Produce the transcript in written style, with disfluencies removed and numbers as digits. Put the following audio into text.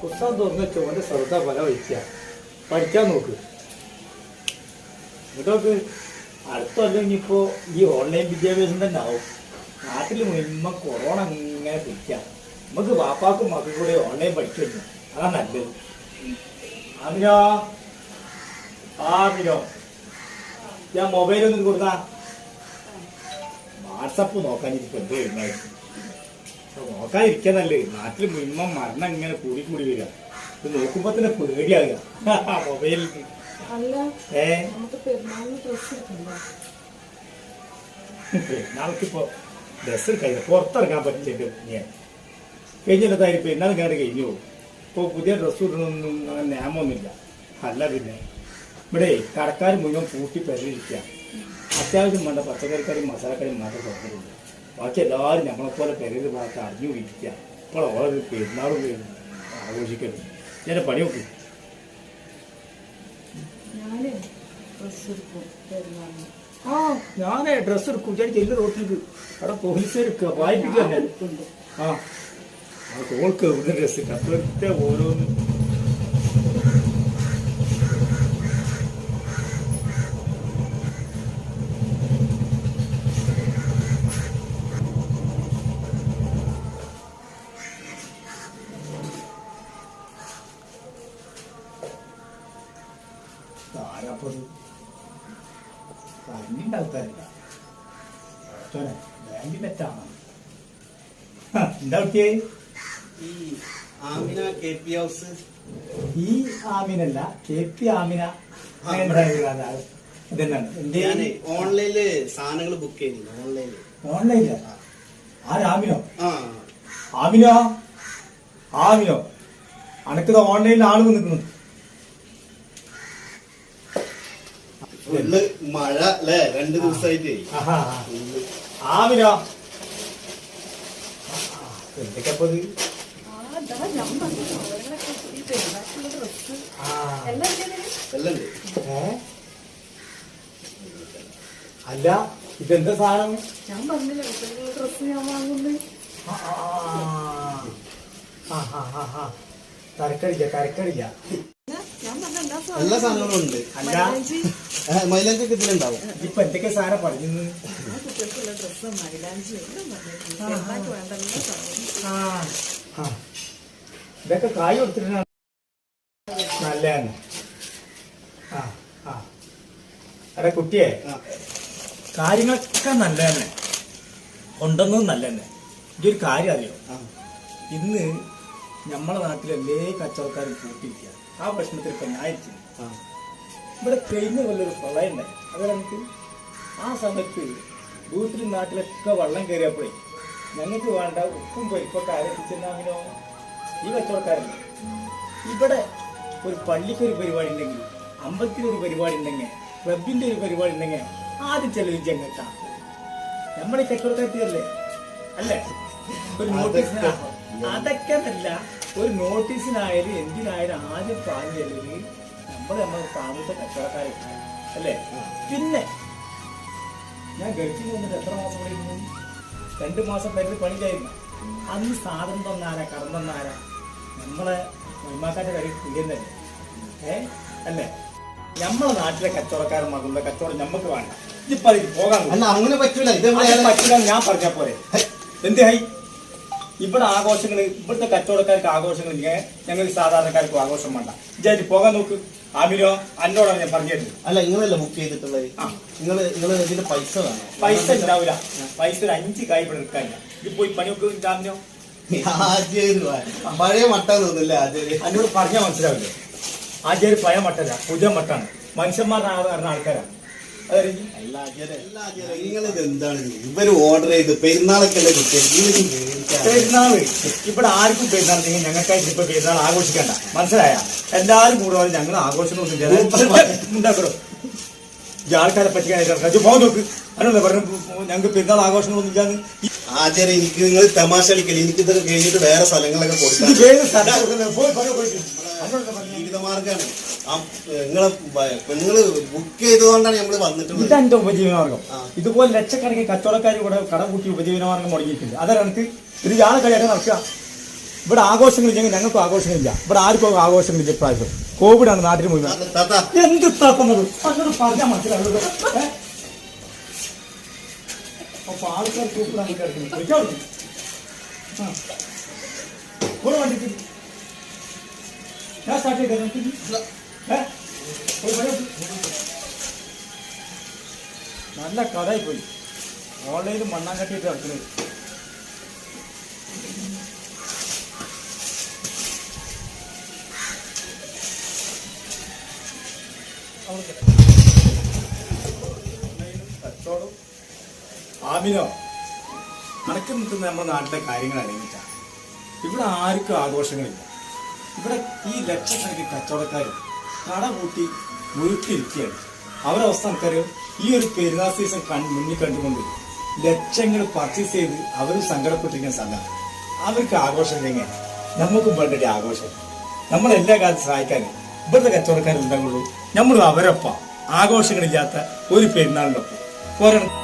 പുസ്തകം തുറന്ന് ചോന്റെ ശ്രദ്ധ പല വഹിക്കുക പഠിക്കാൻ നോക്ക്. ഇതൊക്കെ അടുത്തല്ല ഇനിയിപ്പോ ഈ ഓൺലൈൻ വിദ്യാഭ്യാസം തന്നെ ആവും. നാട്ടിൽ മുഴുവൻ കൊറോണ ഇങ്ങനെ പിടിക്കാം. നമുക്ക് വാപ്പാക്കും മക്കളും കൂടെ ഓൺലൈൻ പഠിക്കുന്നു. അതാ നല്ലത്. ആമിനോ ആമിനോ ഞാൻ മൊബൈലൊന്നും കൊടുത്താ വാട്സപ്പ് നോക്കാനിരിക്കും. എന്തോ ഉണ്ടായിരുന്നു നോക്കാതിരിക്കാനല്ലേ. നാട്ടിൽ മുഴുവൻ മരണം ഇങ്ങനെ കൂടി കൂടി വരിക. ഇത് നോക്കുമ്പോ തന്നെ പേടിയാകുക മൊബൈലിൽ. പെരുന്നാൾക്കിപ്പോ ഡ്രസ് കഴിഞ്ഞ പുറത്തിറങ്ങാൻ പറ്റില്ല. ഞാൻ കഴിഞ്ഞില്ലതായി പെരുന്നാൾ കയറി കഴിഞ്ഞു. ഇപ്പോൾ പുതിയ ഡ്രസ്സ് ഇടണമെന്നും അങ്ങനെ നിയമമൊന്നുമില്ല. അല്ല പിന്നെ ഇവിടെ കടക്കാർ മുഴുവൻ പൂട്ടി പെരയിരിക്കുക. അത്യാവശ്യം വേണ്ട പച്ചക്കറിക്കാരും മസാലക്കറിയും മാത്രം തുറന്നിട്ടുണ്ട്. ബാക്കി എല്ലാവരും നമ്മളെപ്പോലെ പെരയിൽ ഭാഗത്ത് അറിഞ്ഞു ഇരിക്കുക. ഇപ്പോൾ ഓരോ പെരുന്നാൾ ആഘോഷിക്കരുത്. ഞാൻ പണി നോക്കി. ഞാനേ ഡ്രസ്സ് എടുക്കും. ഞാൻ ചെല്ലു റോട്ടിലേക്ക് അവിടെ പോലീസ് എടുക്കുക വായിപ്പിക്കുക. ആ തോൾക്ക് ഒരു ഡ്രസ്സ് അപ്പോഴത്തെ ഓരോന്നും ആരാപ്പത് കണ്ണിൻ്റെ ആൾക്കാരില്ല. ബാങ്കിൽ തെറ്റാണ്. എന്താ കുട്ടിയെ ഈ ആമിന KP ഹൗസ്? ഈ ആമിനല്ല, KP ആമിന. ഞാന് ഓൺലൈനില് സാധനങ്ങൾ ബുക്ക് ചെയ്യുന്നു. ഓൺലൈനില് ആരാമിനോ? ആമിനോ ആമിനോ അനക്കത് ഓൺലൈനിൽ ആള് നിൽക്കുന്നു. മഴ അല്ലേ 2 ദിവസമായിട്ട്. ആമിനോ എന്തൊക്കെയപ്പോ അല്ല ഇതെന്താ സാധനം? ഞാൻ പറഞ്ഞില്ല ഡ്രസ് ഞാൻ വാങ്ങുന്നു. കരക്കടില്ല. എല്ലാ സാധനങ്ങളും ഉണ്ട്. മൈലാഞ്ചി ഒക്കെ ഇതിലുണ്ടാവും. ഇപ്പൊ എന്തൊക്കെ സാധനം പറഞ്ഞു? കുട്ടികൾക്കുള്ള ഡ്രസ്സ് മൈലാഞ്ചി ഇതൊക്കെ കായ് കൊടുത്തിട്ടാണ് നല്ലതാണ്. അതെ കുട്ടിയെ കാര്യങ്ങളൊക്കെ നല്ല തന്നെ ഉണ്ടെന്നും നല്ല തന്നെ. ഇതൊരു കാര്യം അറിയോ? ഇന്ന് നമ്മളെ നാട്ടിലെല്ലേ കച്ചവടക്കാരും കൂട്ടിയിരിക്കുക. ആ പ്രശ്നത്തിൽ ഇപ്പൊ ഞായച്ചു ഇവിടെ കഴിഞ്ഞ കൊല്ലൊരു പ്രളയം ഉണ്ടായി. അത് നമുക്ക് ആ സമയത്ത് വീട്ടിലും നാട്ടിലൊക്കെ വെള്ളം കയറിയപ്പോഴേ ഞങ്ങൾക്ക് വേണ്ട ഉപ്പും പരിപ്പൊക്കെ ആരംഭിച്ചെന്നാമിനോ ഈ കച്ചവടക്കാരല്ലേ. ഇവിടെ ഒരു പള്ളിക്കൊരു പരിപാടി ഉണ്ടെങ്കിൽ, അമ്പലത്തിനൊരു പരിപാടി ഉണ്ടെങ്കിൽ, ക്ലബിന്റെ ഒരു പരിപാടി ഉണ്ടെങ്കിൽ ആദ്യം ചെലവ് ചെങ്ങട്ടാ നമ്മളെ കച്ചവടക്കാരത്തിയല്ലേ അല്ലേ? ഒരു നോട്ടീസിന് അതൊക്കെ അല്ല, ഒരു നോട്ടീസിനായാലും എന്തിനായാലും ആദ്യം പറഞ്ഞു ചെലവ് നമ്മളെ താമസത്തെ കച്ചവടക്കാരെ അല്ലേ. പിന്നെ ഞാൻ ഗൾഫിൽ വന്നിട്ട് എത്ര മാസം കൂടെ ഇരുന്നു? 2 മാസം പേരിൽ പണി ചെയ്യുന്ന അന്ന് സാധനം തന്നാരാ കടം തന്നാരാ? നമ്മളെ മഹിമാക്കാന്റെ കാര്യം കുടിയെന്നല്ലേ അല്ലേ? നമ്മളെ നാട്ടിലെ കച്ചവടക്കാരൻ മകളുടെ കച്ചവടം നമുക്ക് വേണ്ട. ഇപ്പൊ പോകാൻ അങ്ങനെ പറ്റൂല. പറ്റില്ല ഞാൻ പറഞ്ഞ പോലെ എന്ത് ഹൈ ഇവിടെ ആഘോഷങ്ങൾ, ഇവിടുത്തെ കച്ചവടക്കാർക്ക് ആഘോഷങ്ങൾ ഞങ്ങൾ സാധാരണക്കാർക്കും ആഘോഷം വേണ്ട. വിചാരിച്ച് പോകാൻ നോക്ക്. ആമിനോ അന്നോടാണ് ഞാൻ പറഞ്ഞത്. അല്ല നിങ്ങളല്ല ബുക്ക് ചെയ്തിട്ടുള്ളത്. നിങ്ങൾ ഇതിന്റെ പൈസ വേണം. പൈസ ഉണ്ടാവില്ല. പൈസ ഒരു 5 കായ് ഇവിടെ എടുക്കാനില്ല. ഇത് പോയി പണിയൊക്കെ ആമിനോ. പഴയ മട്ട തോന്നില്ല ആചാര്യ. എന്നോട് പറഞ്ഞാൽ മനസ്സിലാവില്ലേ? ആചാര്യ പഴയ മട്ടല്ല, പുതിയ മട്ടാണ്. മനുഷ്യന്മാരുടെ ആൾക്കാരാണ്. നിങ്ങളിത് എന്താണ് ഇവര് ഓർഡർ ചെയ്ത് പെരുന്നാളൊക്കെ അല്ലേ പെരുന്നാള് ഇവിടെ ആർക്കും പെരുന്നാൾ നിങ്ങൾ ഞങ്ങൾക്കായിട്ട് ഇപ്പൊ പെരുന്നാൾ ആഘോഷിക്കണ്ട. മനസ്സിലായ? എല്ലാരും കൂടെ ഞങ്ങൾ ആഘോഷമൊന്നും ഉണ്ടാക്കണോ? ഈ ആൾക്കാരെ പറ്റിക്കാനായിട്ട് പോകാൻ നോക്ക്. അതിനല്ലേ പറഞ്ഞു ഞങ്ങൾക്ക് പെരുന്നാൾ ആഘോഷങ്ങളൊന്നും ഇല്ലാന്ന്. ആചാര്യ എനിക്ക് നിങ്ങൾ തമാശ കളിക്കല്. എനിക്ക് ഇതൊക്കെ കഴിഞ്ഞിട്ട് വേറെ സ്ഥലങ്ങളൊക്കെ കൊടുക്കാം. മാർഗമാണ്. നിങ്ങളെ പെണ്ണുങ്ങള് ബുക്ക് ചെയ്തുകൊണ്ടാണ് നമ്മള് വന്നിട്ടുള്ളത്. ഇതെന്റെ ഉപജീവന മാർഗം. ഇതുപോലെ ലക്ഷക്കണക്കിന് കച്ചവടക്കാർ ഇവിടെ കടം കൂട്ടി ഉപജീവന മാർഗം മുടങ്ങിയിട്ടുണ്ട്. അതാണ് എനിക്ക് ഇത് ഞാളെ കളിയാക്കാൻ നടക്കുക. ഇവിടെ ആഘോഷങ്ങളില്ലെങ്കിൽ ഞങ്ങൾക്ക് ആഘോഷങ്ങളില്ല. ഇവിടെ ആർക്കും ആഘോഷങ്ങളില്ല. ഇപ്രാവശ്യം കോവിഡാണ് നാട്ടിൽ മുഴുവൻ. എന്ത് തപ്പുന്നത് അങ്ങനെ പറഞ്ഞാൽ മനസ്സിലാവുന്നത്. അപ്പൊ ആൾക്കാർ കൂപ്പിടാൻ കിടക്കുന്നു. ഞാൻ സ്റ്റാർട്ട് ചെയ്ത നല്ല കഥയായി പോയി. ഓൺലൈനിൽ മണ്ണാൻ കട്ടിയിട്ട് നടക്കുന്നത്. കച്ചവടം ആമിനോ അനക്ക് നിൽക്കുന്ന നമ്മുടെ നാട്ടിലെ കാര്യങ്ങൾ അറിയിച്ചാണ്. ഇവിടെ ആർക്കും ആഘോഷങ്ങളില്ല. ഇവിടെ ഈ ലക്ഷക്കണക്കിന് കച്ചവടക്കാർ കട കൂട്ടി മുഴുക്കിരിക്കുകയാണ്. അവരുടെ അവസ്ഥ നമുക്കറിയാം. ഈ ഒരു പെരുന്നാൾ സീസൺ മുന്നിൽ കണ്ടുകൊണ്ട് ലക്ഷങ്ങൾ പർച്ചേസ് ചെയ്ത് അവരും സങ്കടപ്പെട്ടിരിക്കുന്ന സ്ഥലമാണ്. അവർക്ക് ആഘോഷം ഇല്ലെങ്കിൽ നമുക്കും വേണ്ട ആഘോഷം. നമ്മളെല്ലാ കാലത്തും സഹായിക്കാനും ഇവിടുത്തെ കച്ചവടക്കാരുണ്ടാകുള്ളൂ. നമ്മൾ അവരൊപ്പം ആഘോഷങ്ങളില്ലാത്ത ഒരു പെരുന്നാളിനൊപ്പം പോരണം.